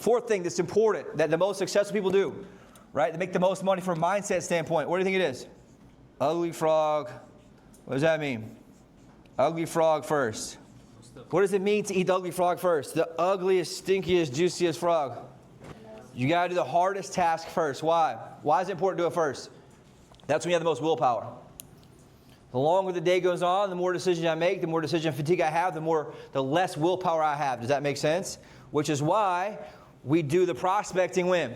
Fourth thing that's important that the most successful people do, right? They make the most money from a mindset standpoint. What do you think it is? Ugly frog. What does that mean? Ugly frog first. What does it mean to eat the ugly frog first? The ugliest, stinkiest, juiciest frog. You got to do the hardest task first. Why? Why is it important to do it first? That's when you have the most willpower. The longer the day goes on, the more decisions I make, the more decision fatigue I have, the less willpower I have. Does that make sense? Which is why we do the prospecting when?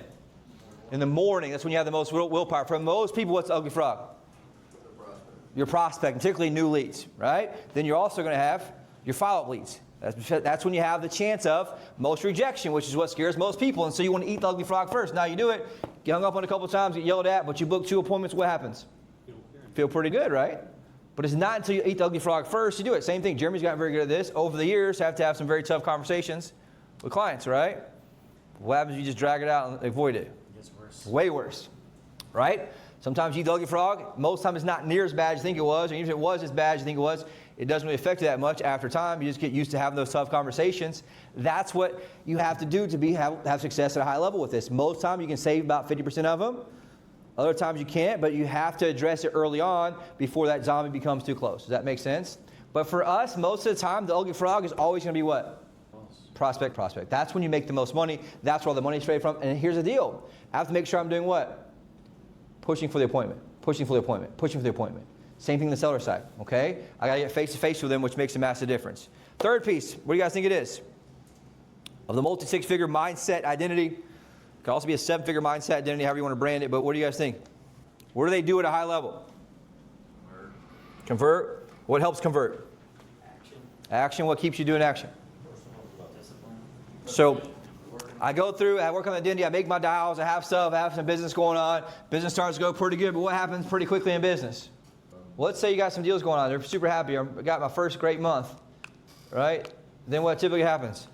In the morning. That's when you have the most willpower. For most people, what's the ugly frog? Your prospecting, particularly new leads, right? Then you're also going to have your follow-up leads. That's when you have the chance of most rejection, which is what scares most people. And so you want to eat the ugly frog first. Now you do it, get hung up on a couple of times, get yelled at, but you book 2 appointments, what happens? Feel pretty good, right? But it's not until you eat the ugly frog first you do it. Same thing. Jeremy's gotten very good at this. Over the years, have to have some very tough conversations with clients, right? What happens if you just drag it out and avoid it? It gets worse. Way worse, right? Sometimes you eat the ugly frog. Most times it's not near as bad as you think it was. Or even if it was as bad as you think it was, it doesn't really affect you that much. After time, you just get used to having those tough conversations. That's what you have to do to have success at a high level with this. Most times you can save about 50% of them. Other times you can't, but you have to address it early on before that zombie becomes too close. Does that make sense? But for us, most of the time, the ugly frog is always going to be what? Prospect. That's when you make the most money. That's where all the money's straight from. And here's the deal. I have to make sure I'm doing what? Pushing for the appointment. Same thing on the seller side, okay? I got to get face-to-face with them, which makes a massive difference. Third piece, what do you guys think it is? Of the multi-six figure mindset identity. It could also be a 7-figure mindset identity, however you want to brand it, but what do you guys think? What do they do at a high level? Convert. What helps convert? Action. What keeps you doing action? So I go through, I work on the identity, I make my dials, I have stuff, I have some business going on. Business starts to go pretty good, but what happens pretty quickly in business? Well, let's say you got some deals going on. They're super happy. I got my first great month, right? Then what typically happens?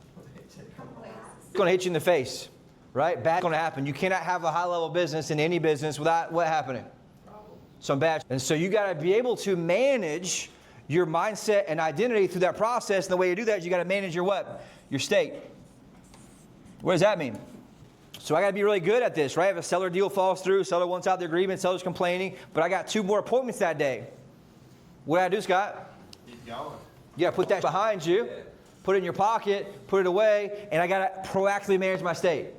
It's going to hit you in the face, right? Bad's going to happen. You cannot have a high-level business in any business without what happening? Some bad. And so you got to be able to manage your mindset and identity through that process. And the way you do that is you got to manage your what? Your state. What does that mean? So I got to be really good at this, right? If a seller deal falls through, seller wants out the agreement, seller's complaining, but I got 2 more appointments that day. What do I do, Scott? Keep going. You got to put that behind you, put it in your pocket, put it away, and I got to proactively manage my state.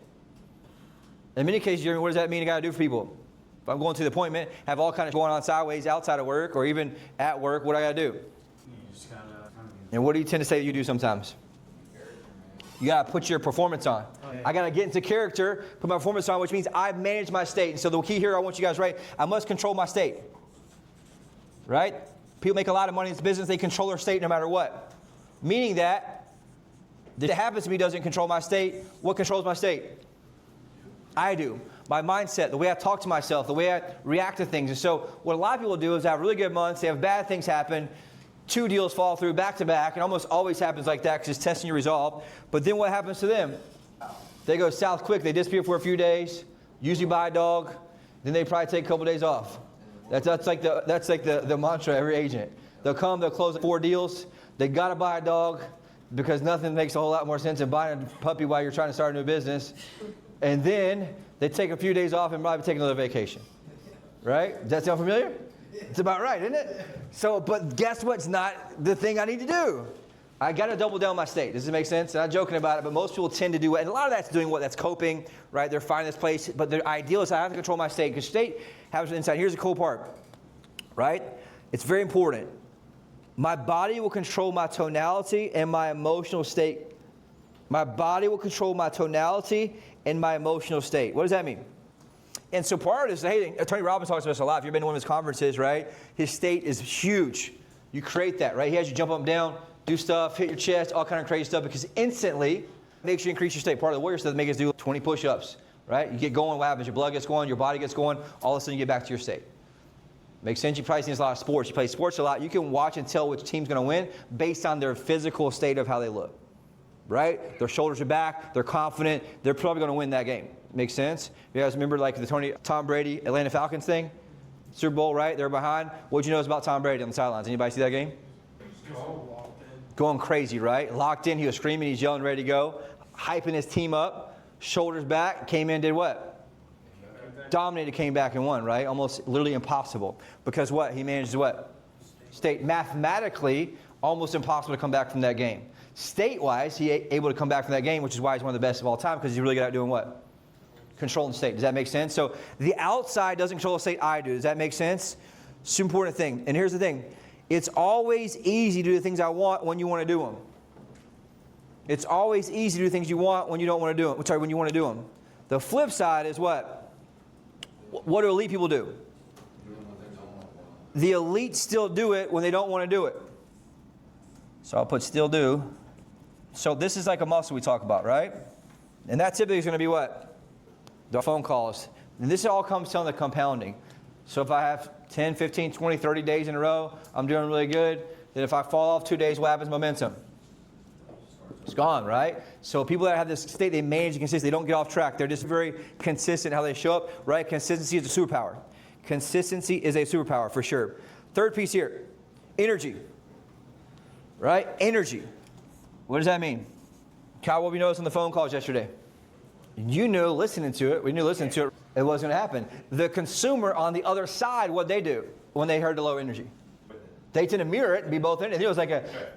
In many cases, Jeremy, what does that mean I got to do for people? If I'm going to the appointment, have all kinds of going on sideways outside of work or even at work, what do I got to do? You just gotta, and what do you tend to say that you do sometimes? You got to put your performance on. Oh, yeah. I got to get into character, put my performance on, which means I manage my state. And so the key here I want you guys to write, I must control my state. Right? People make a lot of money in this business. They control their state no matter what. Meaning that if it happens to me doesn't control my state. What controls my state? I do. My mindset, the way I talk to myself, the way I react to things. And so what a lot of people do is have really good months. They have bad things happen. 2 deals fall through back to back. It almost always happens like that because it's testing your resolve. But then what happens to them? They go south quick. They disappear for a few days, usually buy a dog. Then they probably take a couple days off. That's like the mantra of every agent. They'll come, they'll close 4 deals. They got to buy a dog because nothing makes a whole lot more sense than buying a puppy while you're trying to start a new business. And then they take a few days off and probably take another vacation. Right? Does that sound familiar? It's about right, isn't it? So, but guess what's not the thing I need to do? I got to double down my state. Does it make sense? I'm not joking about it, but most people tend to do it. And a lot of that's doing what? That's coping, right? They're finding this place. But the ideal is I have to control my state because state has an insight. Here's the cool part, right? It's very important. My body will control my tonality and my emotional state. My body will control my tonality and my emotional state. What does that mean? And so part of this, hey, Tony Robbins talks about this a lot. If you've been to one of his conferences, right? His state is huge. You create that, right? He has you jump up and down, do stuff, hit your chest, all kind of crazy stuff, because instantly makes you increase your state. Part of the warrior stuff that makes us do 20 push-ups, right? You get going, what happens? Your blood gets going, your body gets going, all of a sudden you get back to your state. Makes sense? You probably see a lot of sports. You play sports a lot. You can watch and tell which team's going to win based on their physical state of how they look, right? Their shoulders are back, they're confident, they're probably going to win that game. Makes sense? You guys remember like the Tom Brady Atlanta Falcons thing? Super Bowl, right? They're behind. What'd you know about Tom Brady on the sidelines? Anybody see that game? Going crazy, right? Locked in. He was screaming. He's yelling, ready to go. Hyping his team up, Shoulders back, came in, did what? Dominated, came back and won, right? Almost literally impossible. Because what? He managed what? State. Mathematically, almost impossible to come back from that game. State-wise, he able to come back from that game, which is why he's one of the best of all time, because he's really good at doing what? Controlling the state. Does that make sense? So the outside doesn't control the state, I do. Does that make sense? Super important thing. And here's the thing. It's always easy to do the things I want when you want to do them. It's always easy to do things you want when you don't want to do them. Sorry, when you want to do them. The flip side is what? What do elite people do? The elites still do it when they don't want to do it. So I'll put still do. So this is like a muscle we talk about, right? And that typically is going to be what? The phone calls. And this all comes down to compounding. So if I have 10, 15, 20, 30 days in a row, I'm doing really good. Then if I fall off 2 days, what happens? Momentum. It's gone, right? So people that have this state, they manage the consistency. They don't get off track. They're just very consistent how they show up, right? Consistency is a superpower. Consistency is a superpower for sure. Third piece here, energy, right? Energy. What does that mean? Kyle, what we noticed on the phone calls yesterday? You knew listening to it, it wasn't going to happen. The consumer on the other side, what they do when they heard the low energy? They tend to mirror it and be both in it. It was like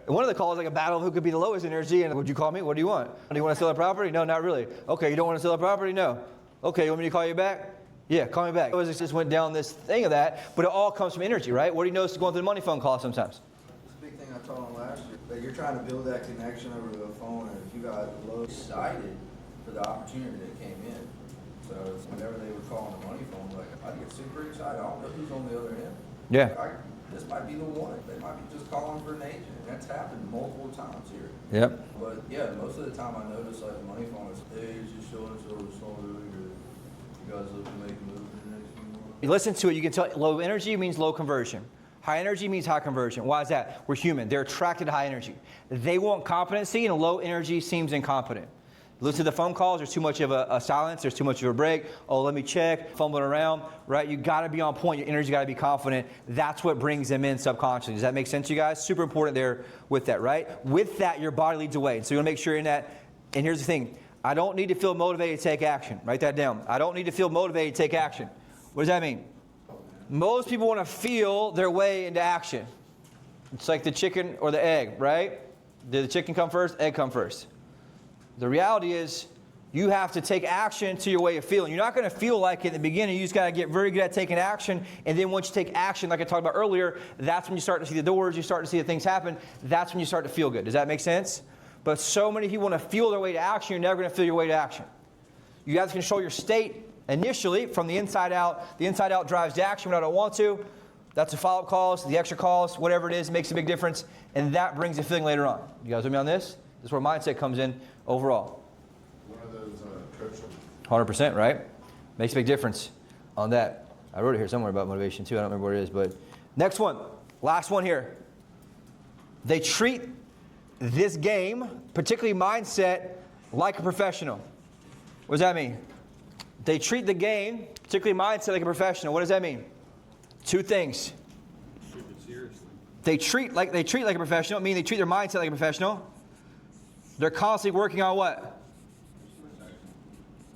one of the calls was like a battle of who could be the lowest energy. And would you call me? What do you want? Do you want to sell that property? No, not really. Okay, you don't want to sell that property? No. Okay, you want me to call you back? Yeah, call me back. It just went down this thing of that, but it all comes from energy, right? What do you notice going through the money phone call sometimes? It's a big thing I told him last year. That you're trying to build that connection over the phone, and if you got low excited for the opportunity that came in. So whenever they would call on the money phone, like I'd get super excited. I don't know who's on the other end. Yeah. This might be the one. They might be just calling for an agent. And that's happened multiple times here. Yep. But yeah, most of the time I notice like the money phone is, hey, it's just showing us over so really good. You guys look to make a move in the next few months. You listen to it, you can tell low energy means low conversion. High energy means high conversion. Why is that? We're human. They're attracted to high energy. They want competency, and low energy seems incompetent. Listen to the phone calls. There's too much of a silence. There's too much of a break. Oh, let me check. Fumbling around, right? You got to be on point. Your energy got to be confident. That's what brings them in subconsciously. Does that make sense, you guys? Super important there with that, right? With that, your body leads the way. So you want to make sure you're in that. And here's the thing. I don't need to feel motivated to take action. Write that down. I don't need to feel motivated to take action. What does that mean? Most people want to feel their way into action. It's like the chicken or the egg, right? Did the chicken come first? Egg come first. The reality is you have to take action to your way of feeling. You're not going to feel like it in the beginning. You just got to get very good at taking action. And then once you take action, like I talked about earlier, that's when you start to see the doors. You start to see the things happen. That's when you start to feel good. Does that make sense? But so many people want to feel their way to action. You're never going to feel your way to action. You have to control your state initially from the inside out. The inside out drives to action when I don't want to. That's the follow-up calls, the extra calls, whatever it is, makes a big difference. And that brings a feeling later on. You guys with me on this? This is where mindset comes in overall. One of those coaching. 100%, right? Makes a big difference on that. I wrote it here somewhere about motivation too. I don't remember where it is, but next one, last one here. They treat this game, particularly mindset, like a professional. What does that mean? They treat the game, particularly mindset, like a professional. What does that mean? Two things. Take it seriously. They treat like a professional, meaning they treat their mindset like a professional. They're constantly working on what?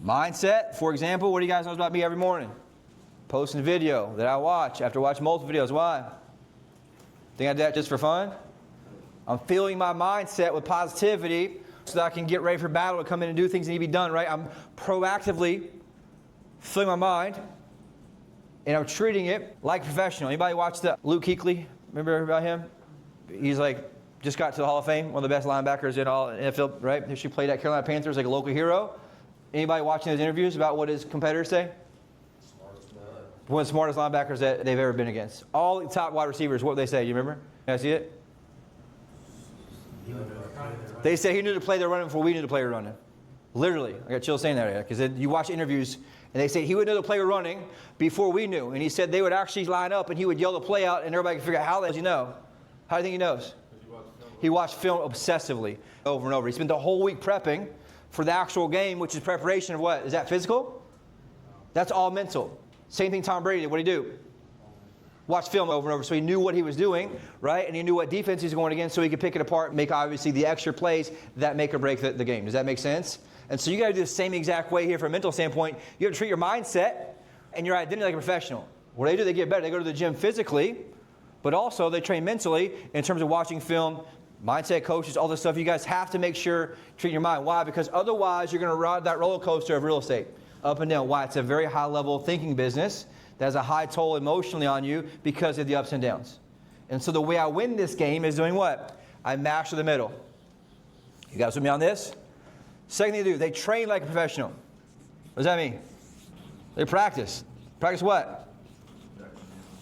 Mindset. For example, what do you guys know about me every morning? Posting a video that I watch after watching multiple videos. Why? Think I do that just for fun? I'm filling my mindset with positivity so that I can get ready for battle to come in and do things that need to be done, right? I'm proactively filling my mind, and I'm treating it like a professional. Anybody watch the Luke Kuechly? Remember about him? He's like, just got to the Hall of Fame, one of the best linebackers in all NFL, right? He played at Carolina Panthers, like a local hero. Anybody watching those interviews about what his competitors say? One of the smartest linebackers that they've ever been against. All the top wide receivers, what they say? You remember? Can I see it? They say he knew to play the running before we knew to play the running. Literally. I got chills saying that because you watch interviews and they say he would know the play running before we knew. And he said they would actually line up and he would yell the play out and everybody could figure out how does he know? How do you think he knows? He watched film obsessively over and over. He spent the whole week prepping for the actual game, which is preparation of what? Is that physical? That's all mental. Same thing Tom Brady did. What did he do? Watch film over and over. So he knew what he was doing, right? And he knew what defense he was going against so he could pick it apart and make obviously the extra plays that make or break the game. Does that make sense? And so you got to do the same exact way here from a mental standpoint. You have to treat your mindset and your identity like a professional. What do? They get better. They go to the gym physically, but also they train mentally in terms of watching film, mindset coaches, all this stuff. You guys have to make sure treat your mind. Why? Because otherwise you're going to ride that roller coaster of real estate up and down. Why? It's a very high level thinking business that has a high toll emotionally on you because of the ups and downs. And so the way I win this game is doing what? I master the middle. You guys with me on this? Second thing they do, they train like a professional. What does that mean? They practice. Practice what?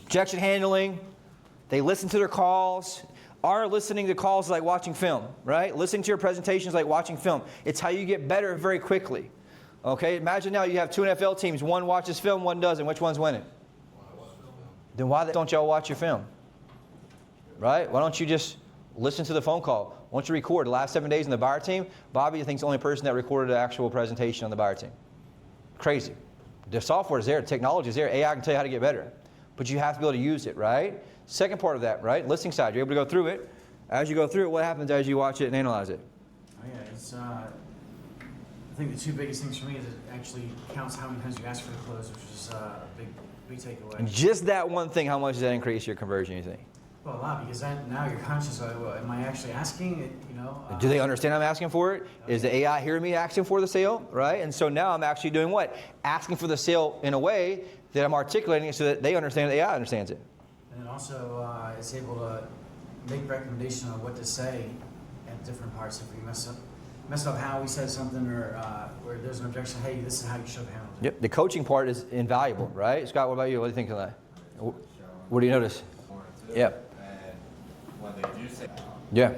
Objection handling. They listen to their calls. Our listening to calls is like watching film, right? Listening to your presentation is like watching film. It's how you get better very quickly. Okay, imagine now you have two NFL teams. One watches film, one doesn't. Which one's winning? Then why don't y'all watch your film? Right? Why don't you just listen to the phone call? Why don't you record? The last 7 days in the buyer team, Bobby, I think, is the only person that recorded the actual presentation on the buyer team. Crazy. The software is there. The technology is there. AI can tell you how to get better. But you have to be able to use it, right? Second part of that, right? Listening side. You're able to go through it. As you go through it, what happens as you watch it and analyze it? Oh, yeah. It's, I think the two biggest things for me is it actually counts how many times you ask for the close, which is a big takeaway. And just that one thing, how much does that increase your conversion, you think? Well, a lot, because now you're conscious of, well, am I actually asking it, Do they understand I'm asking for it? Is the AI hearing me asking for the sale, right? And so now I'm actually doing what? Asking for the sale in a way that I'm articulating it so that they understand, the AI understands it. And then also, it's able to make recommendations on what to say at different parts. If we mess up how we said something, or where there's an objection, hey, this is how you should have handled it. Yep, the coaching part is invaluable, right? Scott, what about you? What do you think of that? What do you notice? Yeah. And when they do say, Yeah.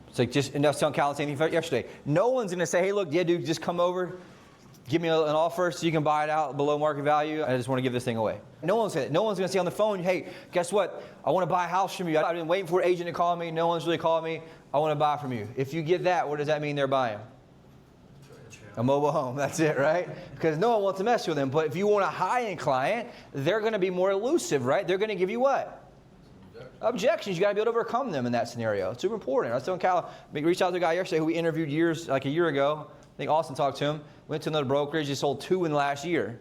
It's like just, and I was telling Cal the same thing yesterday. No one's going to say, hey, look, yeah, dude, just come over, give me an offer so you can buy it out below market value. I just want to give this thing away. No one's saying that. No one's going to say on the phone, hey, guess what? I want to buy a house from you. I've been waiting for an agent to call me. No one's really called me. I want to buy from you. If you get that, what does that mean they're buying? A mobile home. That's it, right? Because no one wants to mess with them. But if you want a high-end client, they're going to be more elusive, right? They're going to give you what? Objections. You got to be able to overcome them in that scenario. It's super important. I was telling Cal, we reached out to a guy yesterday who we interviewed a year ago. I think Austin talked to him. Went to another brokerage. He sold 2 in the last year.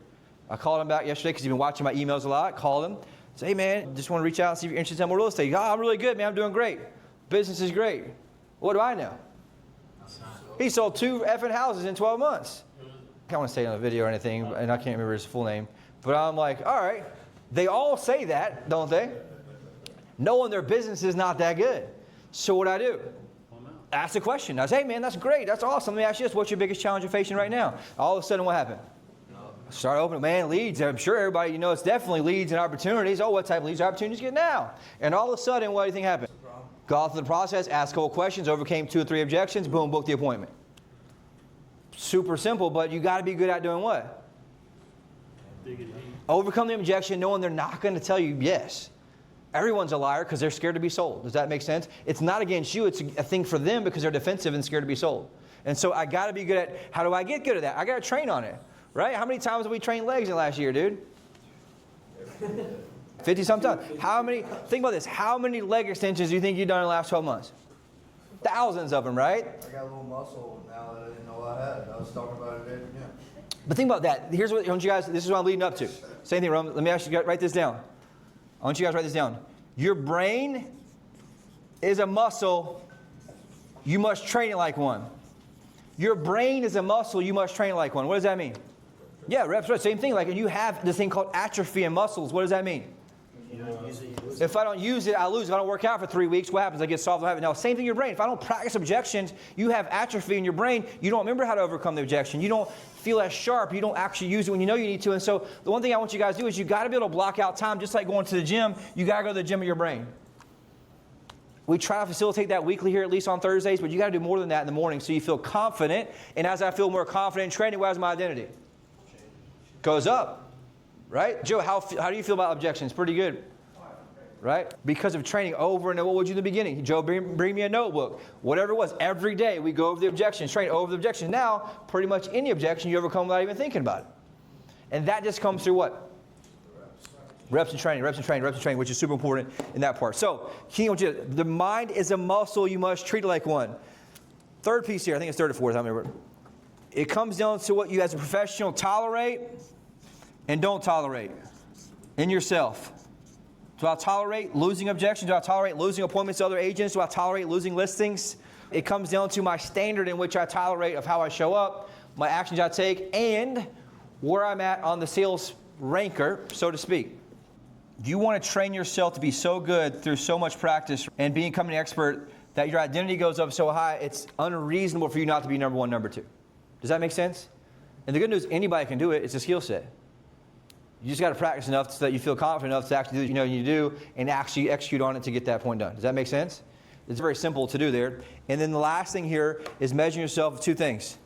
I called him back yesterday because he's been watching my emails a lot. Called him. Said, hey, man, just want to reach out and see if you're interested in more real estate. I'm really good, man. I'm doing great. Business is great. What do I know? He sold 2 effing houses in 12 months. I don't want to say it on a video or anything, and I can't remember his full name. But I'm like, all right. They all say that, don't they? Knowing their business is not that good. So what do? Ask the question. I say, hey, man, that's great. That's awesome. Let me ask you this. What's your biggest challenge you're facing right now? All of a sudden, what happened? Start opening, man, leads. I'm sure everybody, it's definitely leads and opportunities. Oh, what type of leads or opportunities you get now? And all of a sudden, what do you think happened? Go through the process, ask a couple questions, overcame 2 or 3 objections, boom, book the appointment. Super simple, but you got to be good at doing what? Overcome the objection, knowing they're not going to tell you yes. Everyone's a liar because they're scared to be sold. Does that make sense? It's not against you. It's a thing for them because they're defensive and scared to be sold. And so I got to be good at, how do I get good at that? I got to train on it, right? How many times have we trained legs in the last year, dude? 50 sometimes. Think about this. How many leg extensions do you think you've done in the last 12 months? Thousands of them, right? I got a little muscle now that I didn't know I had. I was talking about it every day. But think about that. Here's what I want you guys, this is what I'm leading up to. Same thing, Rome. Let me ask you, write this down. I want you guys to write this down. Your brain is a muscle. You must train it like one. Your brain is a muscle. You must train it like one. What does that mean? Yeah, reps, same thing. Like, you have this thing called atrophy in muscles. What does that mean? If I don't use it, I lose. If I don't work out for 3 weeks, what happens? I get soft habit. Now, same thing in your brain. If I don't practice objections, you have atrophy in your brain. You don't remember how to overcome the objection. You don't feel as sharp. You don't actually use it when you know you need to. And so the one thing I want you guys to do is you got to be able to block out time, just like going to the gym. You got to go to the gym of your brain. We try to facilitate that weekly here, at least on Thursdays, but you got to do more than that in the morning so you feel confident. And as I feel more confident in training, what is my identity? Goes up, right? Joe, how do you feel about objections? Pretty good. Right? Because of training over and over. What would you do in the beginning? Joe, bring me a notebook. Whatever it was. Every day we go over the objections, train over the objections. Now, pretty much any objection you overcome without even thinking about it. And that just comes through what? Reps and training, reps and training, reps and training, which is super important in that part. So, the mind is a muscle. You must treat it like one. Third piece here. I think it's third or fourth. I don't remember. It comes down to what you as a professional tolerate and don't tolerate in yourself. Do I tolerate losing objections? Do I tolerate losing appointments to other agents? Do I tolerate losing listings? It comes down to my standard in which I tolerate of how I show up, my actions I take, and where I'm at on the sales ranker, so to speak. You want to train yourself to be so good through so much practice and becoming an expert that your identity goes up so high, it's unreasonable for you not to be number one, number two. Does that make sense? And the good news, anybody can do it. It's a skill set. You just got to practice enough so that you feel confident enough to actually do what you know you do and actually execute on it to get that point done. Does that make sense? It's very simple to do there. And then the last thing here is measuring yourself with two things.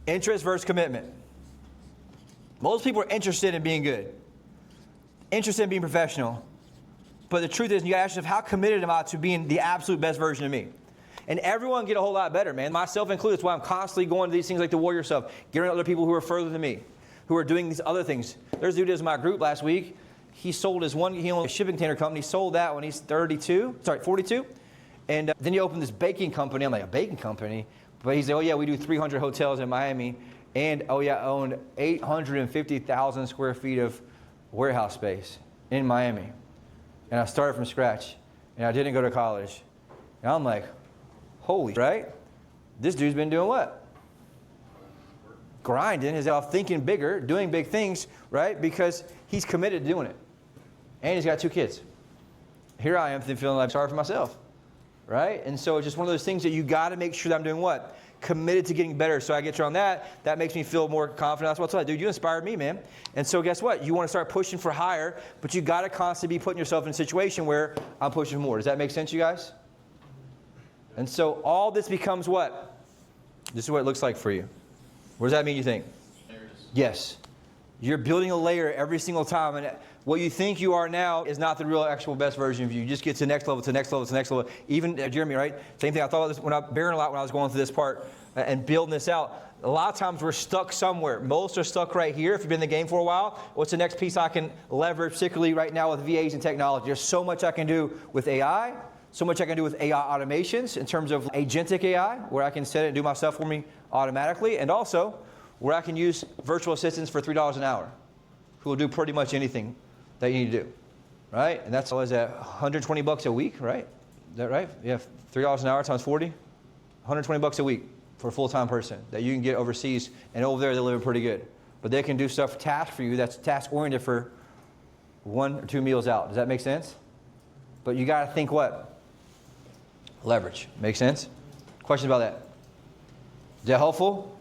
Interest versus commitment. Most people are interested in being good, interested in being professional. But the truth is, you got to ask yourself, how committed am I to being the absolute best version of me? And everyone get a whole lot better, man. Myself included. That's why I'm constantly going to these things like the warrior stuff, getting other people who are further than me, who are doing these other things. There's a dude in my group last week. He sold he owned a shipping container company. He sold that when he's 42. And then he opened this baking company. I'm like, a baking company? But he said, oh yeah, we do 300 hotels in Miami. And oh yeah, I own 850,000 square feet of warehouse space in Miami. And I started from scratch. And I didn't go to college. And I'm like, holy, right? This dude's been doing what? Grinding himself, thinking bigger, doing big things, right? Because he's committed to doing it. And he's got 2 kids. Here I am feeling like I'm sorry for myself, right? And so it's just one of those things that you got to make sure that I'm doing what? Committed to getting better. So I get you on that. That makes me feel more confident. That's what's like, dude, you inspired me, man. And so guess what? You want to start pushing for higher, but you got to constantly be putting yourself in a situation where I'm pushing for more. Does that make sense, you guys? And so all this becomes what? This is what it looks like for you. What does that mean, you think? Yes. You're building a layer every single time. And what you think you are now is not the real actual best version of you. You just get to the next level, to the next level, to the next level. Even Jeremy, right? Same thing. I thought about this bearing a lot when I was going through this part and building this out. A lot of times we're stuck somewhere. Most are stuck right here. If you've been in the game for a while, what's the next piece I can leverage, particularly right now with VAs and technology? There's so much I can do with AI. So much I can do with AI automations in terms of agentic AI, where I can set it and do my stuff for me automatically, and also where I can use virtual assistants for $3 an hour, who will do pretty much anything that you need to do, right? And that's always at $120 a week, right? Is that right? Yeah, $3 an hour times 40, $120 a week for a full-time person that you can get overseas, and over there they're living pretty good. But they can do stuff, tasks for you that's task-oriented for 1 or 2 meals out. Does that make sense? But you got to think what? Leverage. Make sense? Questions about that? Is that helpful?